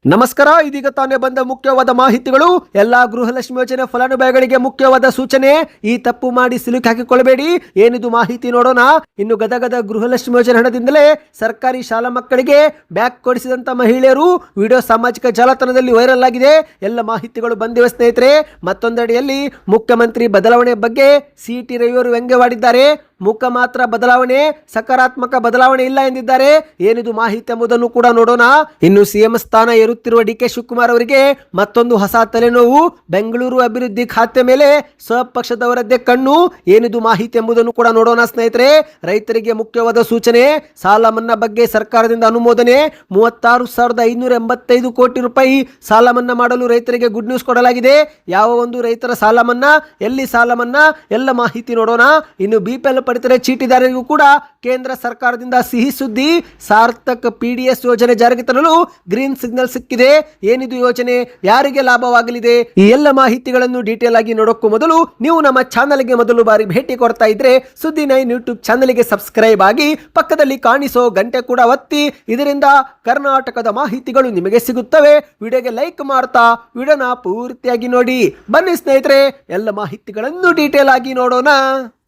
ನಮಸ್ಕಾರ. ಇದೀಗ ತಾನೇ ಬಂದ ಮುಖ್ಯವಾದ ಮಾಹಿತಿಗಳು. ಎಲ್ಲಾ ಗೃಹಲಕ್ಷ್ಮಿ ಯೋಜನೆ ಫಲಾನುಭವಿಗಳಿಗೆ ಮುಖ್ಯವಾದ ಸೂಚನೆ. ಈ ತಪ್ಪು ಮಾಡಿ ಸಿಲುಕಿ ಹಾಕಿಕೊಳ್ಳಬೇಡಿ. ಏನಿದು ಮಾಹಿತಿ ನೋಡೋಣ. ಇನ್ನು ಗದಗದ ಗೃಹಲಕ್ಷ್ಮಿ ಯೋಜನೆ ಹಣದಿಂದಲೇ ಸರ್ಕಾರಿ ಶಾಲಾ ಮಕ್ಕಳಿಗೆ ಬ್ಯಾಗ್ ಕೊಡಿಸಿದಂತ ಮಹಿಳೆಯರು ವಿಡಿಯೋ ಸಾಮಾಜಿಕ ಜಾಲತಾಣದಲ್ಲಿ ವೈರಲ್ ಆಗಿದೆ. ಎಲ್ಲ ಮಾಹಿತಿಗಳು ಬಂದಿವೆ ಸ್ನೇಹಿತರೆ. ಮತ್ತೊಂದೆಡೆಯಲ್ಲಿ ಮುಖ್ಯಮಂತ್ರಿ ಬದಲಾವಣೆ ಬಗ್ಗೆ ಸಿಟಿ ರವಿಯವರು ವ್ಯಂಗ್ಯವಾಡಿದ್ದಾರೆ. ಮುಖ ಮಾತ್ರ ಬದಲಾವಣೆ, ಸಕಾರಾತ್ಮಕ ಬದಲಾವಣೆ ಇಲ್ಲ ಎಂದಿದ್ದಾರೆ. ಏನಿದು ಮಾಹಿತಿ ಎಂಬುದನ್ನು ಕೂಡ ನೋಡೋಣ. ಇನ್ನು ಸಿಎಂ ಸ್ಥಾನ ಏರುತ್ತಿರುವ ಡಿ ಕೆ ಶಿವಕುಮಾರ್ ಅವರಿಗೆ ಮತ್ತೊಂದು ಹೊಸ ತಲೆನೋವು. ಬೆಂಗಳೂರು ಅಭಿವೃದ್ಧಿ ಖಾತೆ ಮೇಲೆ ಸ್ವಪಕ್ಷದವರದ್ದೇ ಕಣ್ಣು. ಏನಿದು ಮಾಹಿತಿ ಎಂಬುದನ್ನು ಕೂಡ ನೋಡೋಣ ಸ್ನೇಹಿತರೆ. ರೈತರಿಗೆ ಮುಖ್ಯವಾದ ಸೂಚನೆ. ಸಾಲ ಮನ್ನಾ ಬಗ್ಗೆ ಸರ್ಕಾರದಿಂದ ಅನುಮೋದನೆ. 36,585 ಕೋಟಿ ರೂಪಾಯಿ ಸಾಲ ಮನ್ನಾ ಮಾಡಲು ರೈತರಿಗೆ ಗುಡ್ ನ್ಯೂಸ್ ಕೊಡಲಾಗಿದೆ. ಯಾವ ಒಂದು ರೈತರ ಸಾಲ ಮನ್ನಾ, ಎಲ್ಲಿ ಸಾಲ ಮನ್ನಾ, ಎಲ್ಲ ಮಾಹಿತಿ ನೋಡೋಣ. ಇನ್ನು ಬಿಪಿಎಲ್ ಪಡಿತರ ಚೀಟಿದಾರರಿಗೂ ಕೂಡ ಕೇಂದ್ರ ಸರ್ಕಾರದಿಂದ ಸಿಹಿ ಸುದ್ದಿ. ಸಾರ್ಥಕ್ PDS ಯೋಜನೆ ಜಾರಿಗೆ ತರಲು ಗ್ರೀನ್ ಸಿಗ್ನಲ್ ಸಿಕ್ಕಿದೆ. ಏನಿದು ಯೋಜನೆ, ಯಾರಿಗೆ ಲಾಭವಾಗಲಿದೆ, ಈ ಎಲ್ಲ ಮಾಹಿತಿಗಳನ್ನು ಡೀಟೇಲ್ ಆಗಿ ನೋಡೋಕ್ಕೂ ಮೊದಲು ನೀವು ನಮ್ಮ ಚಾನಲ್ಗೆ ಮೊದಲು ಬಾರಿ ಭೇಟಿ ಕೊಡ್ತಾ ಇದ್ರೆ ಸುದ್ದಿ 9 ಯೂಟ್ಯೂಬ್ ಚಾನಲ್ಗೆ ಸಬ್ಸ್ಕ್ರೈಬ್ ಆಗಿ ಪಕ್ಕದಲ್ಲಿ ಕಾಣಿಸೋ ಗಂಟೆ ಕೂಡ ಒತ್ತಿ. ಇದರಿಂದ ಕರ್ನಾಟಕದ ಮಾಹಿತಿಗಳು ನಿಮಗೆ ಸಿಗುತ್ತವೆ. ವಿಡಿಯೋಗೆ ಲೈಕ್ ಮಾಡ್ತಾ ವಿಡಿಯೋನ ಪೂರ್ತಿಯಾಗಿ ನೋಡಿ. ಬನ್ನಿ ಸ್ನೇಹಿತರೆ, ಎಲ್ಲ ಮಾಹಿತಿಗಳನ್ನು ಡೀಟೇಲ್ ಆಗಿ ನೋಡೋಣ.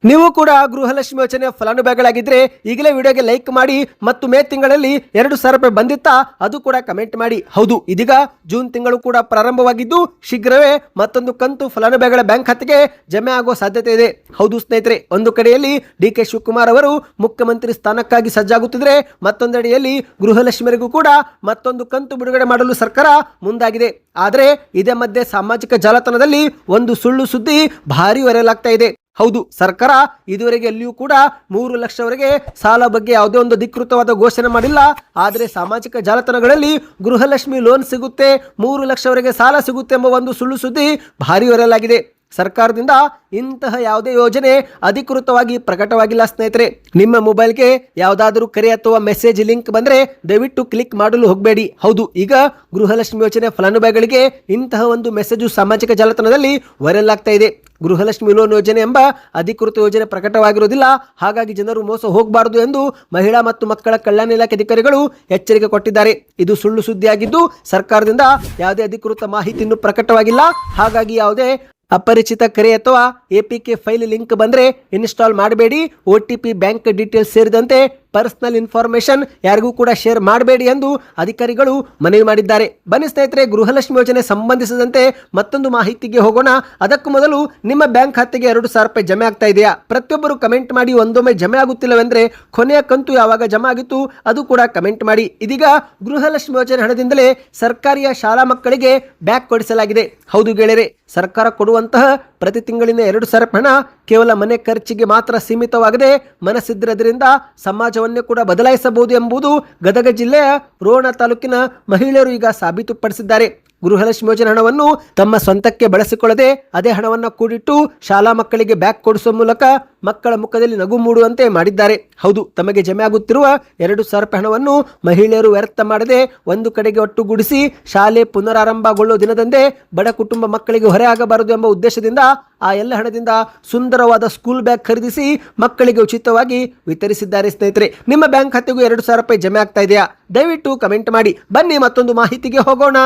ನೀವು ಕೂಡ ಗೃಹಲಕ್ಷ್ಮಿ ಯೋಜನೆ ಫಲಾನುಭವಿಗಳಾಗಿದ್ರೆ ಈಗಲೇ ವಿಡಿಯೋಗೆ ಲೈಕ್ ಮಾಡಿ. ಮತ್ತು ಮೇ ತಿಂಗಳಲ್ಲಿ 2,000 ರೂಪಾಯಿ ಬಂದಿತ್ತಾ, ಅದು ಕೂಡ ಕಮೆಂಟ್ ಮಾಡಿ. ಹೌದು, ಇದೀಗ ಜೂನ್ ತಿಂಗಳು ಕೂಡ ಪ್ರಾರಂಭವಾಗಿದ್ದು ಶೀಘ್ರವೇ ಮತ್ತೊಂದು ಕಂತು ಫಲಾನುಭವಿಗಳ ಬ್ಯಾಂಕ್ ಖಾತೆಗೆ ಜಮೆ ಆಗೋ ಸಾಧ್ಯತೆ ಇದೆ. ಹೌದು ಸ್ನೇಹಿತರೆ, ಒಂದು ಕಡೆಯಲ್ಲಿ ಡಿ ಕೆ ಶಿವಕುಮಾರ್ ಅವರು ಮುಖ್ಯಮಂತ್ರಿ ಸ್ಥಾನಕ್ಕಾಗಿ ಸಜ್ಜಾಗುತ್ತಿದ್ರೆ, ಮತ್ತೊಂದೆಡೆಯಲ್ಲಿ ಗೃಹಲಕ್ಷ್ಮಿಯರಿಗೂ ಕೂಡ ಮತ್ತೊಂದು ಕಂತು ಬಿಡುಗಡೆ ಮಾಡಲು ಸರ್ಕಾರ ಮುಂದಾಗಿದೆ. ಆದರೆ ಇದೇ ಮಧ್ಯೆ ಸಾಮಾಜಿಕ ಜಾಲತಾಣದಲ್ಲಿ ಒಂದು ಸುಳ್ಳು ಸುದ್ದಿ ಭಾರಿ ವೈರಲ್ ಆಗ್ತಾ ಇದೆ. ಹೌದು, ಸರ್ಕಾರ ಇದುವರೆಗೆ ಎಲ್ಲಿಯೂ ಕೂಡ 3 ಲಕ್ಷವರೆಗೆ ಸಾಲ ಬಗ್ಗೆ ಯಾವುದೇ ಒಂದು ಅಧಿಕೃತವಾದ ಘೋಷಣೆ ಮಾಡಿಲ್ಲ. ಆದರೆ ಸಾಮಾಜಿಕ ಜಾಲತಾಣಗಳಲ್ಲಿ ಗೃಹಲಕ್ಷ್ಮಿ ಲೋನ್ ಸಿಗುತ್ತೆ, 3 ಲಕ್ಷವರೆಗೆ ಸಾಲ ಸಿಗುತ್ತೆ ಎಂಬ ಒಂದು ಸುಳ್ಳು ಸುದ್ದಿ ಭಾರಿ ವೈರಲ್ ಆಗಿದೆ. ಸರ್ಕಾರದಿಂದ ಇಂತಹ ಯಾವುದೇ ಯೋಜನೆ ಅಧಿಕೃತವಾಗಿ ಪ್ರಕಟವಾಗಿಲ್ಲ ಸ್ನೇಹಿತರೆ. ನಿಮ್ಮ ಮೊಬೈಲ್ಗೆ ಯಾವುದಾದರೂ ಕರೆ ಅಥವಾ ಮೆಸೇಜ್ ಲಿಂಕ್ ಬಂದರೆ ದಯವಿಟ್ಟು ಕ್ಲಿಕ್ ಮಾಡಲು ಹೋಗಬೇಡಿ. ಹೌದು, ಈಗ ಗೃಹಲಕ್ಷ್ಮಿ ಯೋಜನೆ ಫಲಾನುಭವಿಗಳಿಗೆ ಇಂತಹ ಒಂದು ಮೆಸೇಜು ಸಾಮಾಜಿಕ ಜಾಲತಾಣದಲ್ಲಿ ವೈರಲ್ ಆಗ್ತಾ ಇದೆ. ಗೃಹಲಕ್ಷ್ಮಿ ಲೋನ್ ಯೋಜನೆ ಎಂಬ ಅಧಿಕೃತ ಯೋಜನೆ ಪ್ರಕಟವಾಗಿರುವುದಿಲ್ಲ. ಹಾಗಾಗಿ ಜನರು ಮೋಸ ಹೋಗಬಾರದು ಎಂದು ಮಹಿಳಾ ಮತ್ತು ಮಕ್ಕಳ ಕಲ್ಯಾಣ ಇಲಾಖೆ ಅಧಿಕಾರಿಗಳು ಎಚ್ಚರಿಕೆ ಕೊಟ್ಟಿದ್ದಾರೆ. ಇದು ಸುಳ್ಳು ಸುದ್ದಿಯಾಗಿದ್ದು ಸರ್ಕಾರದಿಂದ ಯಾವುದೇ ಅಧಿಕೃತ ಮಾಹಿತಿ ಇನ್ನೂ ಪ್ರಕಟವಾಗಿಲ್ಲ. ಹಾಗಾಗಿ ಯಾವುದೇ ಅಪರಿಚಿತ ಕರೆ ಅಥವಾ APK ಫೈಲ್ ಲಿಂಕ್ ಬಂದರೆ ಇನ್ಸ್ಟಾಲ್ ಮಾಡಬೇಡಿ. OTP, ಬ್ಯಾಂಕ್ ಡೀಟೇಲ್ಸ್ ಸೇರಿದಂತೆ ಪರ್ಸನಲ್ ಇನ್ಫಾರ್ಮೇಶನ್ ಯಾರಿಗೂ ಕೂಡ ಶೇರ್ ಮಾಡಬೇಡಿ ಎಂದು ಅಧಿಕಾರಿಗಳು ಮನವಿ ಮಾಡಿದ್ದಾರೆ. ಬನ್ನಿ ಸ್ನೇಹಿತರೆ, ಗೃಹಲಕ್ಷ್ಮಿ ಯೋಜನೆ ಸಂಬಂಧಿಸಿದಂತೆ ಮತ್ತೊಂದು ಮಾಹಿತಿಗೆ ಹೋಗೋಣ. ಅದಕ್ಕೂ ಮೊದಲು ನಿಮ್ಮ ಬ್ಯಾಂಕ್ ಖಾತೆಗೆ 2,000 ರೂಪಾಯಿ ಜಮೆ ಆಗ್ತಾ ಇದೆಯಾ? ಪ್ರತಿಯೊಬ್ಬರು ಕಮೆಂಟ್ ಮಾಡಿ. ಒಂದೊಮ್ಮೆ ಜಮೆ ಆಗುತ್ತಿಲ್ಲವೆಂದರೆ ಕೊನೆಯ ಕಂತು ಯಾವಾಗ ಜಮೆ ಆಗಿತ್ತು ಅದು ಕೂಡ ಕಮೆಂಟ್ ಮಾಡಿ. ಇದೀಗ ಗೃಹಲಕ್ಷ್ಮಿ ಯೋಜನೆ ಹಣದಿಂದಲೇ ಸರ್ಕಾರಿಯ ಶಾಲಾ ಮಕ್ಕಳಿಗೆ ಬ್ಯಾಗ್ ಕೊಡಿಸಲಾಗಿದೆ. ಹೌದು ಗೆಳೆಯರೆ, ಸರ್ಕಾರ ಕೊಡುವಂತಹ ಪ್ರತಿ ತಿಂಗಳಿನ 2,000 ಹಣ ಕೇವಲ ಮನೆ ಖರ್ಚಿಗೆ ಮಾತ್ರ ಸೀಮಿತವಾಗದೆ ಮನಸ್ಸಿದ್ದರಿಂದ ಸಮಾಜವನ್ನೇ ಕೂಡ ಬದಲಾಯಿಸಬಹುದು ಎಂಬುದು ಗದಗ ಜಿಲ್ಲೆಯ ರೋಣ ತಾಲೂಕಿನ ಮಹಿಳೆಯರು ಈಗ ಸಾಬೀತುಪಡಿಸಿದ್ದಾರೆ. ಗೃಹಲಕ್ಷ್ಮಿ ಯೋಜನೆ ಹಣವನ್ನು ತಮ್ಮ ಸ್ವಂತಕ್ಕೆ ಬಳಸಿಕೊಳ್ಳದೆ ಅದೇ ಹಣವನ್ನು ಕೂಡಿಟ್ಟು ಶಾಲಾ ಮಕ್ಕಳಿಗೆ ಬ್ಯಾಗ್ ಕೊಡಿಸುವ ಮೂಲಕ ಮಕ್ಕಳ ಮುಖದಲ್ಲಿ ನಗು ಮೂಡುವಂತೆ ಮಾಡಿದ್ದಾರೆ. ಹೌದು, ತಮಗೆ ಜಮೆ ಆಗುತ್ತಿರುವ 2,000 ರೂಪಾಯಿ ಹಣವನ್ನು ಮಹಿಳೆಯರು ವ್ಯರ್ಥ ಮಾಡದೆ ಒಂದು ಕಡೆಗೆ ಒಟ್ಟುಗೂಡಿಸಿ ಶಾಲೆ ಪುನರಾರಂಭಗೊಳ್ಳುವ ದಿನದಂದೇ ಬಡ ಕುಟುಂಬ ಮಕ್ಕಳಿಗೆ ಹೊರೆ ಆಗಬಾರದು ಎಂಬ ಉದ್ದೇಶದಿಂದ ಆ ಎಲ್ಲ ಹಣದಿಂದ ಸುಂದರವಾದ ಸ್ಕೂಲ್ ಬ್ಯಾಗ್ ಖರೀದಿಸಿ ಮಕ್ಕಳಿಗೆ ಉಚಿತವಾಗಿ ವಿತರಿಸಿದ್ದಾರೆ. ಸ್ನೇಹಿತರೆ, ನಿಮ್ಮ ಬ್ಯಾಂಕ್ ಖಾತೆಗೂ 2,000 ರೂಪಾಯಿ ಜಮೆ ಆಗ್ತಾ ಇದೆಯಾ? ದಯವಿಟ್ಟು ಕಮೆಂಟ್ ಮಾಡಿ. ಬನ್ನಿ ಮತ್ತೊಂದು ಮಾಹಿತಿಗೆ ಹೋಗೋಣ.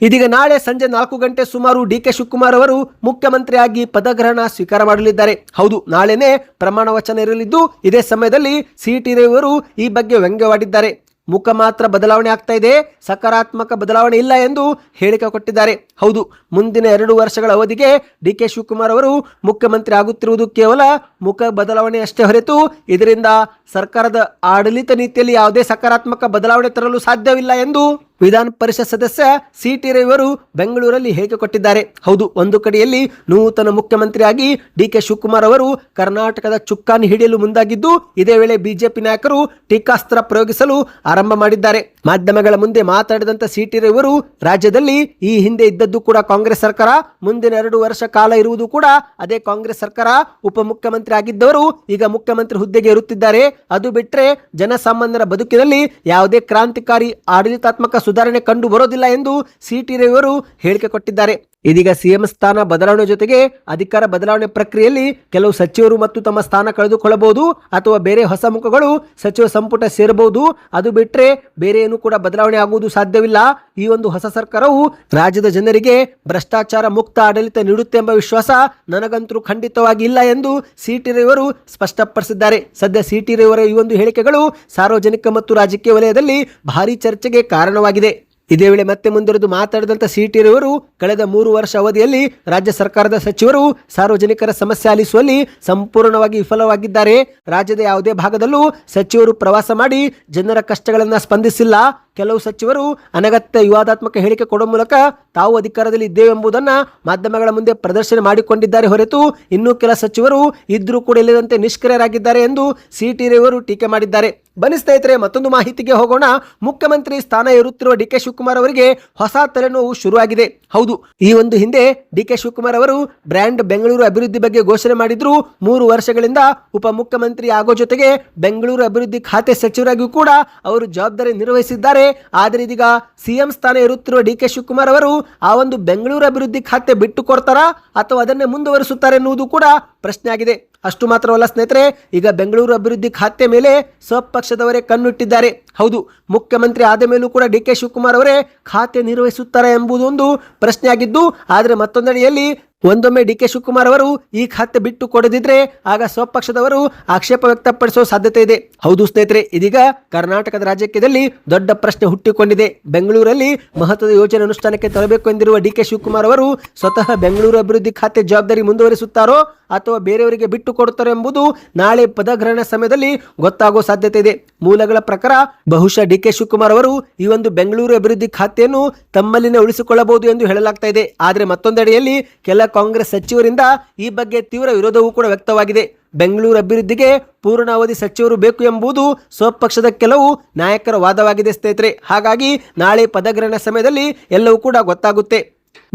ಇದೀಗ ನಾಳೆ ಸಂಜೆ 4 ಗಂಟೆ ಸುಮಾರು ಡಿ ಕೆ ಶಿವಕುಮಾರ್ ಅವರು ಮುಖ್ಯಮಂತ್ರಿಯಾಗಿ ಪದಗ್ರಹಣ ಸ್ವೀಕಾರ ಮಾಡಲಿದ್ದಾರೆ. ಹೌದು, ನಾಳೆನೇ ಪ್ರಮಾಣ ವಚನ ಇರಲಿದ್ದು ಇದೇ ಸಮಯದಲ್ಲಿ ಸಿಟಿ ರವಿಯವರು ಈ ಬಗ್ಗೆ ವ್ಯಂಗ್ಯವಾಡಿದ್ದಾರೆ. ಮುಖ ಮಾತ್ರ ಬದಲಾವಣೆ ಆಗ್ತಾ ಇದೆ, ಸಕಾರಾತ್ಮಕ ಬದಲಾವಣೆ ಇಲ್ಲ ಎಂದು ಹೇಳಿಕೆ ಕೊಟ್ಟಿದ್ದಾರೆ. ಹೌದು, ಮುಂದಿನ 2 ವರ್ಷಗಳ ಅವಧಿಗೆ ಡಿ ಕೆ ಶಿವಕುಮಾರ್ ಅವರು ಮುಖ್ಯಮಂತ್ರಿ ಆಗುತ್ತಿರುವುದು ಕೇವಲ ಮುಖ ಬದಲಾವಣೆ ಅಷ್ಟೇ ಹೊರತು ಇದರಿಂದ ಸರ್ಕಾರದ ಆಡಳಿತ ನೀತಿಯಲ್ಲಿ ಯಾವುದೇ ಸಕಾರಾತ್ಮಕ ಬದಲಾವಣೆ ತರಲು ಸಾಧ್ಯವಿಲ್ಲ ಎಂದು ವಿಧಾನ ಪರಿಷತ್ ಸದಸ್ಯ ಸಿಟಿ ರವಿಯವರು ಬೆಂಗಳೂರಲ್ಲಿ ಹೇಳಿಕೆ ಕೊಟ್ಟಿದ್ದಾರೆ. ಹೌದು, ಒಂದು ಕಡೆಯಲ್ಲಿ ನೂತನ ಮುಖ್ಯಮಂತ್ರಿಯಾಗಿ ಡಿ ಕೆ ಶಿವಕುಮಾರ್ ಅವರು ಕರ್ನಾಟಕದ ಚುಕ್ಕಾಣಿ ಹಿಡಿಯಲು ಮುಂದಾಗಿದ್ದು ಇದೇ ವೇಳೆ ಬಿಜೆಪಿ ನಾಯಕರು ಟೀಕಾಸ್ತ್ರ ಪ್ರಯೋಗಿಸಲು ಆರಂಭ ಮಾಡಿದ್ದಾರೆ. ಮಾಧ್ಯಮಗಳ ಮುಂದೆ ಮಾತಾಡಿದಂತ ಸಿಟಿ ರವಿಯವರು ರಾಜ್ಯದಲ್ಲಿ ಈ ಹಿಂದೆ ಇದ್ದದ್ದು ಕೂಡ ಕಾಂಗ್ರೆಸ್ ಸರ್ಕಾರ, ಮುಂದಿನ 2 ವರ್ಷ ಕಾಲ ಇರುವುದು ಕೂಡ ಅದೇ ಕಾಂಗ್ರೆಸ್ ಸರ್ಕಾರ. ಉಪಮುಖ್ಯಮಂತ್ರಿ ಆಗಿದ್ದವರು ಈಗ ಮುಖ್ಯಮಂತ್ರಿ ಹುದ್ದೆಗೆ ಇರುತ್ತಿದ್ದಾರೆ. ಅದು ಬಿಟ್ಟರೆ ಜನಸಾಮಾನ್ಯರ ಬದುಕಿನಲ್ಲಿ ಯಾವುದೇ ಕ್ರಾಂತಿಕಾರಿ ಆಡಳಿತಾತ್ಮಕ ಸುಧಾರಣೆ ಕಂಡು ಬರೋದಿಲ್ಲ ಎಂದು ಸಿಟಿ ರವಿಯವರು ಹೇಳಿಕೆ ಕೊಟ್ಟಿದ್ದಾರೆ. ಇದೀಗ ಸಿಎಂ ಸ್ಥಾನ ಬದಲಾವಣೆ ಜೊತೆಗೆ ಅಧಿಕಾರ ಬದಲಾವಣೆ ಪ್ರಕ್ರಿಯೆಯಲ್ಲಿ ಕೆಲವು ಸಚಿವರು ಮತ್ತು ತಮ್ಮ ಸ್ಥಾನ ಕಳೆದುಕೊಳ್ಳಬಹುದು ಅಥವಾ ಬೇರೆ ಹೊಸ ಮುಖಗಳು ಸಚಿವ ಸಂಪುಟ ಸೇರಬಹುದು. ಅದು ಬಿಟ್ಟರೆ ಬೇರೆ ಏನು ಕೂಡ ಬದಲಾವಣೆ ಆಗುವುದು ಸಾಧ್ಯವಿಲ್ಲ. ಈ ಒಂದು ಹೊಸ ಸರ್ಕಾರವು ರಾಜ್ಯದ ಜನರಿಗೆ ಭ್ರಷ್ಟಾಚಾರ ಮುಕ್ತ ಆಡಳಿತ ನೀಡುತ್ತೆ ಎಂಬ ವಿಶ್ವಾಸ ನನಗಂತೂ ಖಂಡಿತವಾಗಿ ಇಲ್ಲ ಎಂದು ಸಿಟಿ ರವಿಯವರು ಸ್ಪಷ್ಟಪಡಿಸಿದ್ದಾರೆ. ಸದ್ಯ ಸಿಟಿ ರವಿಯವರ ಈ ಒಂದು ಹೇಳಿಕೆಗಳು ಸಾರ್ವಜನಿಕ ಮತ್ತು ರಾಜಕೀಯ ವಲಯದಲ್ಲಿ ಭಾರಿ ಚರ್ಚೆಗೆ ಕಾರಣವಾಗಿದೆ. ಇದೇ ವೇಳೆ ಮತ್ತೆ ಮುಂದುವರೆದು ಮಾತಾಡಿದಂಥ ಸಿಟಿ ರವಿಯವರು ಕಳೆದ 3 ವರ್ಷ ಅವಧಿಯಲ್ಲಿ ರಾಜ್ಯ ಸರ್ಕಾರದ ಸಚಿವರು ಸಾರ್ವಜನಿಕರ ಸಮಸ್ಯೆ ಆಲಿಸುವಲ್ಲಿ ಸಂಪೂರ್ಣವಾಗಿ ವಿಫಲವಾಗಿದ್ದಾರೆ. ರಾಜ್ಯದ ಯಾವುದೇ ಭಾಗದಲ್ಲೂ ಸಚಿವರು ಪ್ರವಾಸ ಮಾಡಿ ಜನರ ಕಷ್ಟಗಳನ್ನು ಸ್ಪಂದಿಸಿಲ್ಲ. ಕೆಲವು ಸಚಿವರು ಅನಗತ್ಯ ವಿವಾದಾತ್ಮಕ ಹೇಳಿಕೆ ಕೊಡುವ ಮೂಲಕ ತಾವು ಅಧಿಕಾರದಲ್ಲಿ ಇದ್ದೇವೆ ಎಂಬುದನ್ನು ಮಾಧ್ಯಮಗಳ ಮುಂದೆ ಪ್ರದರ್ಶನ ಮಾಡಿಕೊಂಡಿದ್ದಾರೆ ಹೊರತು ಇನ್ನೂ ಕೆಲ ಸಚಿವರು ಇದ್ರೂ ಕೂಡ ಇಲ್ಲದಂತೆ ನಿಷ್ಕ್ರಿಯರಾಗಿದ್ದಾರೆ ಎಂದು ಸಿಟಿ ರವಿಯವರು ಟೀಕೆ ಮಾಡಿದ್ದಾರೆ. ಬನ್ನಿ ಸ್ನೇಹಿತರೆ, ಮತ್ತೊಂದು ಮಾಹಿತಿಗೆ ಹೋಗೋಣ. ಮುಖ್ಯಮಂತ್ರಿ ಸ್ಥಾನ ಏರುತ್ತಿರುವ ಡಿ.ಕೆ. ಶಿವಕುಮಾರ್ ಅವರಿಗೆ ಹೊಸ ತಲೆನೋವು ಶುರುವಾಗಿದೆ. ಹೌದು, ಈ ಒಂದು ಹಿಂದೆ ಡಿ.ಕೆ. ಶಿವಕುಮಾರ್ ಅವರು ಬ್ರ್ಯಾಂಡ್ ಬೆಂಗಳೂರು ಅಭಿವೃದ್ಧಿ ಬಗ್ಗೆ ಘೋಷಣೆ ಮಾಡಿದ್ರು. 3 ವರ್ಷಗಳಿಂದ ಉಪಮುಖ್ಯಮಂತ್ರಿ ಆಗೋ ಜೊತೆಗೆ ಬೆಂಗಳೂರು ಅಭಿವೃದ್ಧಿ ಖಾತೆ ಸಚಿವರಾಗಿಯೂ ಕೂಡ ಅವರು ಜವಾಬ್ದಾರಿ ನಿರ್ವಹಿಸಿದ್ದಾರೆ. ಆದರೆ ಇದೀಗ ಸಿಎಂ ಸ್ಥಾನ ಏರುತ್ತಿರುವ ಡಿ.ಕೆ. ಶಿವಕುಮಾರ್ ಅವರು ಆ ಒಂದು ಬೆಂಗಳೂರು ಅಭಿವೃದ್ಧಿ ಖಾತೆ ಬಿಟ್ಟು ಕೊಡ್ತಾರಾ ಅಥವಾ ಅದನ್ನೇ ಮುಂದುವರಿಸುತ್ತಾರೆ ಎನ್ನುವುದು ಕೂಡ ಪ್ರಶ್ನೆ ಆಗಿದೆ. ಅಷ್ಟು ಮಾತ್ರವಲ್ಲ ಸ್ನೇಹಿತರೆ, ಈಗ ಬೆಂಗಳೂರು ಅಭಿವೃದ್ಧಿ ಖಾತೆ ಮೇಲೆ ಸ್ವಪಕ್ಷದವರೇ ಕಣ್ಣಿಟ್ಟಿದ್ದಾರೆ. ಹೌದು, ಮುಖ್ಯಮಂತ್ರಿ ಆದ ಮೇಲೂ ಕೂಡ ಡಿ.ಕೆ. ಶಿವಕುಮಾರ್ ಅವರೇ ಖಾತೆ ನಿರ್ವಹಿಸುತ್ತಾರೆ ಎಂಬುದೊಂದು ಪ್ರಶ್ನೆ ಆಗಿದ್ದು, ಆದರೆ ಮತ್ತೊಂದೆಡೆಯಲ್ಲಿ ಒಂದೊಮ್ಮೆ ಡಿ.ಕೆ. ಶಿವಕುಮಾರ್ ಅವರು ಈ ಖಾತೆ ಬಿಟ್ಟು ಕೊಡದಿದ್ರೆ ಆಗ ಸ್ವಪಕ್ಷದವರು ಆಕ್ಷೇಪ ವ್ಯಕ್ತಪಡಿಸುವ ಸಾಧ್ಯತೆ ಇದೆ. ಹೌದು ಸ್ನೇಹಿತರೆ, ಇದೀಗ ಕರ್ನಾಟಕದ ರಾಜಕೀಯದಲ್ಲಿ ದೊಡ್ಡ ಪ್ರಶ್ನೆ ಹುಟ್ಟಿಕೊಂಡಿದೆ. ಬೆಂಗಳೂರಲ್ಲಿ ಮಹತ್ವದ ಯೋಜನೆ ಅನುಷ್ಠಾನಕ್ಕೆ ತರಬೇಕು ಎಂದಿರುವ ಡಿ.ಕೆ. ಶಿವಕುಮಾರ್ ಅವರು ಸ್ವತಃ ಬೆಂಗಳೂರು ಅಭಿವೃದ್ಧಿ ಖಾತೆ ಜವಾಬ್ದಾರಿ ಮುಂದುವರಿಸುತ್ತಾರೋ ಅಥವಾ ಬೇರೆಯವರಿಗೆ ಬಿಟ್ಟು ಕೊಡುತ್ತಾರೋ ಎಂಬುದು ನಾಳೆ ಪದಗ್ರಹಣ ಸಮಯದಲ್ಲಿ ಗೊತ್ತಾಗುವ ಸಾಧ್ಯತೆ ಇದೆ. ಮೂಲಗಳ ಪ್ರಕಾರ ಬಹುಶಃ ಡಿ.ಕೆ. ಶಿವಕುಮಾರ್ ಅವರು ಈ ಒಂದು ಬೆಂಗಳೂರು ಅಭಿವೃದ್ಧಿ ಖಾತೆಯನ್ನು ತಮ್ಮಲ್ಲಿನೇ ಉಳಿಸಿಕೊಳ್ಳಬಹುದು ಎಂದು ಹೇಳಲಾಗ್ತಾ ಇದೆ. ಆದರೆ ಮತ್ತೊಂದೆಡೆಯಲ್ಲಿ ಕೆಲ ಕಾಂಗ್ರೆಸ್ ಸಚಿವರಿಂದ ಈ ಬಗ್ಗೆ ತೀವ್ರ ವಿರೋಧವೂ ಕೂಡ ವ್ಯಕ್ತವಾಗಿದೆ. ಬೆಂಗಳೂರು ಅಭಿವೃದ್ಧಿಗೆ ಪೂರ್ಣಾವಧಿ ಸಚಿವರು ಬೇಕು ಎಂಬುದು ಸ್ವಪಕ್ಷದ ಕೆಲವು ನಾಯಕರ ವಾದವಾಗಿದೆ ಸ್ನೇಹಿತರೆ. ಹಾಗಾಗಿ ನಾಳೆ ಪದಗ್ರಹಣ ಸಮಯದಲ್ಲಿ ಎಲ್ಲವೂ ಕೂಡ ಗೊತ್ತಾಗುತ್ತೆ.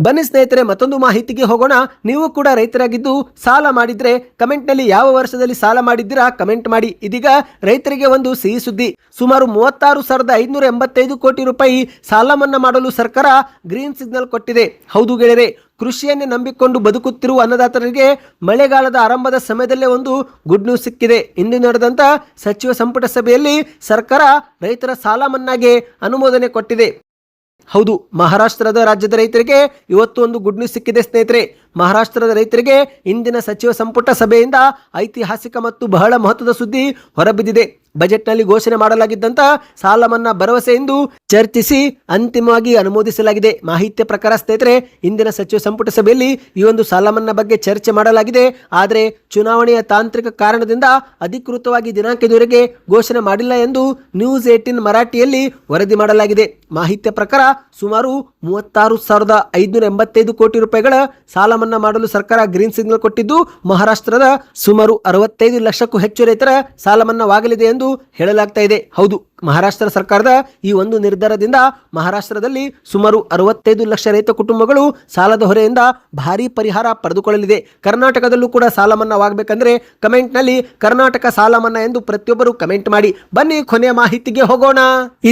ಬನ್ನಿ ಸ್ನೇಹಿತರೆ, ಮತ್ತೊಂದು ಮಾಹಿತಿಗೆ ಹೋಗೋಣ. ನೀವು ಕೂಡ ರೈತರಾಗಿದ್ದು ಸಾಲ ಮಾಡಿದ್ರೆ ಕಮೆಂಟ್ನಲ್ಲಿ ಯಾವ ವರ್ಷದಲ್ಲಿ ಸಾಲ ಮಾಡಿದ್ದೀರಾ ಕಮೆಂಟ್ ಮಾಡಿ. ಇದೀಗ ರೈತರಿಗೆ ಒಂದು ಸಿಹಿ ಸುದ್ದಿ. ಸುಮಾರು 36,585 ಕೋಟಿ ರೂಪಾಯಿ ಸಾಲ ಮನ್ನಾ ಮಾಡಲು ಸರ್ಕಾರ ಗ್ರೀನ್ ಸಿಗ್ನಲ್ ಕೊಟ್ಟಿದೆ. ಹೌದು ಗೆಳೆಯರೆ, ಕೃಷಿಯನ್ನೇ ನಂಬಿಕೊಂಡು ಬದುಕುತ್ತಿರುವ ಅನ್ನದಾತರಿಗೆ ಮಳೆಗಾಲದ ಆರಂಭದ ಸಮಯದಲ್ಲೇ ಒಂದು ಗುಡ್ ನ್ಯೂಸ್ ಸಿಕ್ಕಿದೆ. ಇಂದು ನಡೆದಂತ ಸಚಿವ ಸಂಪುಟ ಸಭೆಯಲ್ಲಿ ಸರ್ಕಾರ ರೈತರ ಸಾಲ ಮನ್ನಾಗೆ ಅನುಮೋದನೆ ಕೊಟ್ಟಿದೆ. ಹೌದು, ಮಹಾರಾಷ್ಟ್ರದ ರಾಜ್ಯದ ರೈತರಿಗೆ ಇವತ್ತು ಒಂದು ಗುಡ್ ನ್ಯೂಸ್ ಸಿಕ್ಕಿದೆ ಸ್ನೇಹಿತರೆ. ಮಹಾರಾಷ್ಟ್ರದ ರೈತರಿಗೆ ಇಂದಿನ ಸಚಿವ ಸಂಪುಟ ಸಭೆಯಿಂದ ಐತಿಹಾಸಿಕ ಮತ್ತು ಬಹಳ ಮಹತ್ವದ ಸುದ್ದಿ ಹೊರಬಿದ್ದಿದೆ. ಬಜೆಟ್ನಲ್ಲಿ ಘೋಷಣೆ ಮಾಡಲಾಗಿದ್ದಂತ ಸಾಲ ಮನ್ನಾ ಭರವಸೆ ಎಂದು ಚರ್ಚಿಸಿ ಅಂತಿಮವಾಗಿ ಅನುಮೋದಿಸಲಾಗಿದೆ. ಮಾಹಿತಿಯ ಪ್ರಕಾರ ಸ್ನೇಹಿತರೆ, ಇಂದಿನ ಸಚಿವ ಸಂಪುಟ ಸಭೆಯಲ್ಲಿ ಈ ಒಂದು ಸಾಲ ಮನ್ನಾ ಬಗ್ಗೆ ಚರ್ಚೆ ಮಾಡಲಾಗಿದೆ. ಆದರೆ ಚುನಾವಣೆಯ ತಾಂತ್ರಿಕ ಕಾರಣದಿಂದ ಅಧಿಕೃತವಾಗಿ ದಿನಾಂಕದವರೆಗೆ ಘೋಷಣೆ ಮಾಡಿಲ್ಲ ಎಂದು ನ್ಯೂಸ್ 18 ಮರಾಠಿಯಲ್ಲಿ ವರದಿ ಮಾಡಲಾಗಿದೆ. ಮಾಹಿತಿಯ ಪ್ರಕಾರ ಸುಮಾರು 36,585 ಕೋಟಿ ರೂಪಾಯಿಗಳ ಸಾಲ ಮನ್ನಾ ಮಾಡಲು ಸರ್ಕಾರ ಗ್ರೀನ್ ಸಿಗ್ನಲ್ ಕೊಟ್ಟಿದ್ದು, ಮಹಾರಾಷ್ಟ್ರದ ಸುಮಾರು 65 ಲಕ್ಷಕ್ಕೂ ಹೆಚ್ಚು ರೈತರ ಸಾಲ ಮನ್ನಾವಾಗಲಿದೆ ಎಂದು ಹೇಳಲಾಗ್ತಾ ಇದೆ. ಹೌದು, ಮಹಾರಾಷ್ಟ್ರ ಸರ್ಕಾರದ ಈ ಒಂದು ನಿರ್ಧಾರದಿಂದ ಮಹಾರಾಷ್ಟ್ರದಲ್ಲಿ ಸುಮಾರು 65 ಲಕ್ಷ ರೈತ ಕುಟುಂಬಗಳು ಸಾಲದ ಹೊರೆಯಿಂದ ಭಾರಿ ಪರಿಹಾರ ಪಡೆದುಕೊಳ್ಳಲಿದೆ. ಕರ್ನಾಟಕದಲ್ಲೂ ಕೂಡ ಸಾಲ ಮನ್ನಾವಾಗಬೇಕಂದ್ರೆ ಕಮೆಂಟ್ನಲ್ಲಿ ಕರ್ನಾಟಕ ಸಾಲ ಮನ್ನಾ ಎಂದು ಪ್ರತಿಯೊಬ್ಬರು ಕಮೆಂಟ್ ಮಾಡಿ. ಬನ್ನಿ ಕೊನೆಯ ಮಾಹಿತಿಗೆ ಹೋಗೋಣ.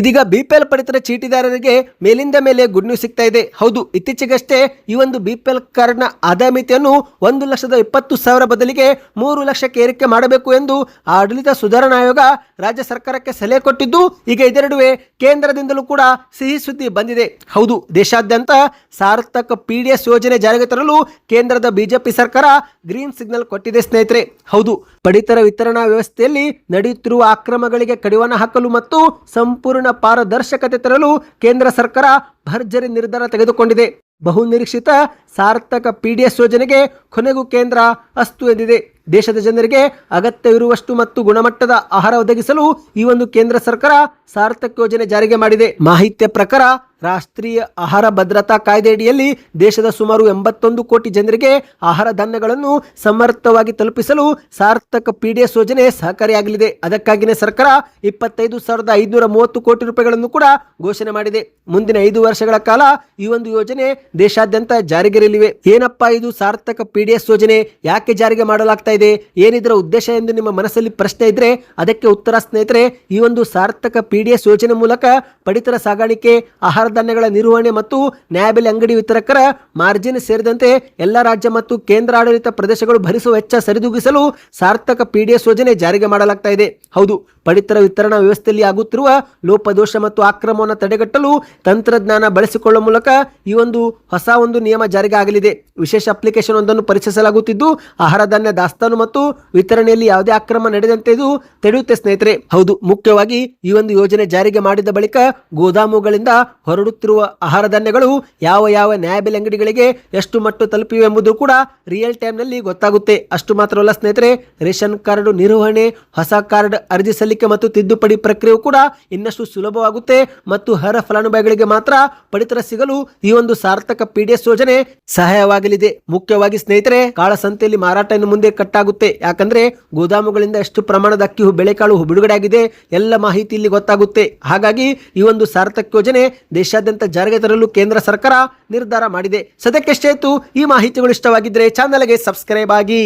ಇದೀಗ ಬಿಪಿಎಲ್ ಪಡಿತರ ಚೀಟಿದಾರರಿಗೆ ಮೇಲಿಂದ ಮೇಲೆ ಗುಡ್ ನ್ಯೂಸ್ ಸಿಗ್ತಾ ಇದೆ. ಹೌದು, ಇತ್ತೀಚೆಗಷ್ಟೇ ಈ ಒಂದು ಬಿಪಿಎಲ್ ಕಾರ್ಡ್ನ ಆದಾಯ ಮಿತಿಯನ್ನು 1,20,000 ಬದಲಿಗೆ 3 ಲಕ್ಷಕ್ಕೆ ಏರಿಕೆ ಮಾಡಬೇಕು ಎಂದು ಆಡಳಿತ ಸುಧಾರಣಾ ಆಯೋಗ ರಾಜ್ಯ ಸರ್ಕಾರಕ್ಕೆ ಸಲಹೆ ಕೊಟ್ಟಿದ್ದು, ಈಗ ಇದೆರಡುವೆ ಕೇಂದ್ರದಿಂದಲೂ ಕೂಡ ಸಿಹಿ ಸುದ್ದಿ ಬಂದಿದೆ. ಹೌದು, ದೇಶಾದ್ಯಂತ ಸಾರ್ಥಕ ಪಿಡಿಎಸ್ ಯೋಜನೆ ಜಾರಿಗೆ ತರಲು ಕೇಂದ್ರದ ಬಿಜೆಪಿ ಸರ್ಕಾರ ಗ್ರೀನ್ ಸಿಗ್ನಲ್ ಕೊಟ್ಟಿದೆ ಸ್ನೇಹಿತರೆ. ಹೌದು, ಪಡಿತರ ವಿತರಣಾ ವ್ಯವಸ್ಥೆಯಲ್ಲಿ ನಡೆಯುತ್ತಿರುವ ಅಕ್ರಮಗಳಿಗೆ ಕಡಿವಾಣ ಹಾಕಲು ಮತ್ತು ಸಂಪೂರ್ಣ ಪಾರದರ್ಶಕತೆ ತರಲು ಕೇಂದ್ರ ಸರ್ಕಾರ ಭರ್ಜರಿ ನಿರ್ಧಾರ ತೆಗೆದುಕೊಂಡಿದೆ. ಬಹುನಿರೀಕ್ಷಿತ ಸಾರ್ಥಕ ಪಿಡಿಎಸ್ ಯೋಜನೆಗೆ ಕೊನೆಗೂ ಕೇಂದ್ರ ಅಸ್ತು ಎಂದಿದೆ. ದೇಶದ ಜನರಿಗೆ ಅಗತ್ಯವಿರುವಷ್ಟು ಮತ್ತು ಗುಣಮಟ್ಟದ ಆಹಾರ ಒದಗಿಸಲು ಈ ಒಂದು ಕೇಂದ್ರ ಸರ್ಕಾರ ಸಾರ್ಥಕ್ ಯೋಜನೆ ಜಾರಿಗೆ ಮಾಡಿದೆ. ಮಾಹಿತಿಯ ಪ್ರಕಾರ ರಾಷ್ಟ್ರೀಯ ಆಹಾರ ಭದ್ರತಾ ಕಾಯ್ದೆಯಡಿಯಲ್ಲಿ ದೇಶದ ಸುಮಾರು 81 ಕೋಟಿ ಜನರಿಗೆ ಆಹಾರ ಧಾನ್ಯಗಳನ್ನು ಸಮರ್ಥವಾಗಿ ತಲುಪಿಸಲು ಸಾರ್ಥಕ ಪಿಡಿಎಸ್ ಯೋಜನೆ ಸಹಕಾರಿಯಾಗಲಿದೆ. ಅದಕ್ಕಾಗಿಯೇ ಸರ್ಕಾರ 25,530 ಕೋಟಿ ರೂಪಾಯಿಗಳನ್ನು ಕೂಡ ಘೋಷಣೆ ಮಾಡಿದೆ. ಮುಂದಿನ 5 ವರ್ಷಗಳ ಕಾಲ ಈ ಒಂದು ಯೋಜನೆ ದೇಶಾದ್ಯಂತ ಜಾರಿಗಿರಲಿವೆ. ಏನಪ್ಪಾ ಇದು ಸಾರ್ಥಕ ಪಿಡಿಎಸ್ ಯೋಜನೆ, ಯಾಕೆ ಜಾರಿಗೆ ಮಾಡಲಾಗ್ತಾ ಇದೆ ಇದೆ, ಏನಿದರ ಉದ್ದೇಶ ಎಂದು ನಿಮ್ಮ ಮನಸ್ಸಲ್ಲಿ ಪ್ರಶ್ನೆ ಇದ್ರೆ ಅದಕ್ಕೆ ಉತ್ತರ ಸ್ನೇಹಿತರೆ, ಈ ಒಂದು ಸಾರ್ಥಕ PDS ಯೋಜನೆ ಮೂಲಕ ಪಡಿತರ ಸಾಗಾಣಿಕೆ, ಆಹಾರ ಧಾನ್ಯಗಳ ನಿರ್ವಹಣೆ ಮತ್ತು ನ್ಯಾಯಬೆಲೆ ಅಂಗಡಿ ವಿತರಕರ ಮಾರ್ಜಿನ್ ಸೇರಿದಂತೆ ಎಲ್ಲ ರಾಜ್ಯ ಮತ್ತು ಕೇಂದ್ರಾಡಳಿತ ಪ್ರದೇಶಗಳು ಭರಿಸುವ ವೆಚ್ಚ ಸರಿದೂಗಿಸಲು ಸಾರ್ಥಕ PDS ಯೋಜನೆ ಜಾರಿಗೆ ಮಾಡಲಾಗ್ತಾ ಇದೆ. ಹೌದು, ಪಡಿತರ ವಿತರಣಾ ವ್ಯವಸ್ಥೆಯಲ್ಲಿ ಆಗುತ್ತಿರುವ ಲೋಪದೋಷ ಮತ್ತು ಆಕ್ರಮವನ್ನು ತಡೆಗಟ್ಟಲು ತಂತ್ರಜ್ಞಾನ ಬಳಸಿಕೊಳ್ಳುವ ಮೂಲಕ ಈ ಹೊಸ ನಿಯಮ ಜಾರಿಗೆ ಆಗಲಿದೆ. ವಿಶೇಷ ಅಪ್ಲಿಕೇಶನ್ ಒಂದನ್ನು ಪರಿಚಯಿಸಲಾಗುತ್ತಿದ್ದು, ಆಹಾರ ಧಾನ್ಯ ದಾಸ್ತಾನು ಮತ್ತು ವಿತರಣೆಯಲ್ಲಿ ಯಾವುದೇ ಅಕ್ರಮ ನಡೆದಂತೆ ಇದು ತಡೆಯುತ್ತೆ ಸ್ನೇಹಿತರೆ. ಹೌದು, ಮುಖ್ಯವಾಗಿ ಈ ಯೋಜನೆ ಜಾರಿಗೆ ಮಾಡಿದ ಬಳಿಕ ಗೋದಾಮುಗಳಿಂದ ಹೊರಡುತ್ತಿರುವ ಆಹಾರ ಧಾನ್ಯಗಳು ಯಾವ ನ್ಯಾಯಬೆಲೆ ಅಂಗಡಿಗಳಿಗೆ ಎಷ್ಟು ಮಟ್ಟ ತಲುಪಿವೆ ಎಂಬುದು ಕೂಡ ರಿಯಲ್ ಟೈಮ್ ನಲ್ಲಿ ಗೊತ್ತಾಗುತ್ತೆ. ಅಷ್ಟು ಮಾತ್ರವಲ್ಲ ಸ್ನೇಹಿತರೆ, ರೇಷನ್ ಕಾರ್ಡ್ ನಿರ್ವಹಣೆ, ಹೊಸ ಕಾರ್ಡ್ ಅರ್ಜಿ ಸಲ್ಲಿಕೆ ಮತ್ತು ತಿದ್ದುಪಡಿ ಪ್ರಕ್ರಿಯೆಯು ಕೂಡ ಇನ್ನಷ್ಟು ಸುಲಭವಾಗುತ್ತೆ ಮತ್ತು ಅರ್ಹ ಫಲಾನುಭವಿಗಳಿಗೆ ಮಾತ್ರ ಪಡಿತರ ಸಿಗಲು ಈ ಸಾರ್ಥಕ PDS ಯೋಜನೆ ಸಹಾಯವಾಗಲಿದೆ. ಮುಖ್ಯವಾಗಿ ಸ್ನೇಹಿತರೆ, ಕಾಳಸಂತೆಯಲ್ಲಿ ಮಾರಾಟ ಇನ್ನು ಮುಂದೆ ಕಟ್ಟಾಗುತ್ತೆ. ಯಾಕಂದ್ರೆ ಗೋದಾಮುಗಳಿಂದ ಎಷ್ಟು ಪ್ರಮಾಣದ ಅಕ್ಕಿ ಬೆಳೆಕಾಳು ಬಿಡುಗಡೆ ಆಗಿದೆ ಎಲ್ಲ ಮಾಹಿತಿ ಇಲ್ಲಿ ಗೊತ್ತಾಗುತ್ತೆ. ಹಾಗಾಗಿ ಈ ಸಾರ್ಥಕ ಯೋಜನೆ ದೇಶಾದ್ಯಂತ ಜಾರಿಗೆ ತರಲು ಕೇಂದ್ರ ಸರ್ಕಾರ ನಿರ್ಧಾರ ಮಾಡಿದೆ. ಸದ್ಯಕ್ಕೆ ಎಷ್ಟೇ ಇತ್ತು, ಈ ಮಾಹಿತಿಗಳು ಇಷ್ಟವಾಗಿದ್ರೆ ಚಾನಲ್ಗೆ ಸಬ್ಸ್ಕ್ರೈಬ್ ಆಗಿ.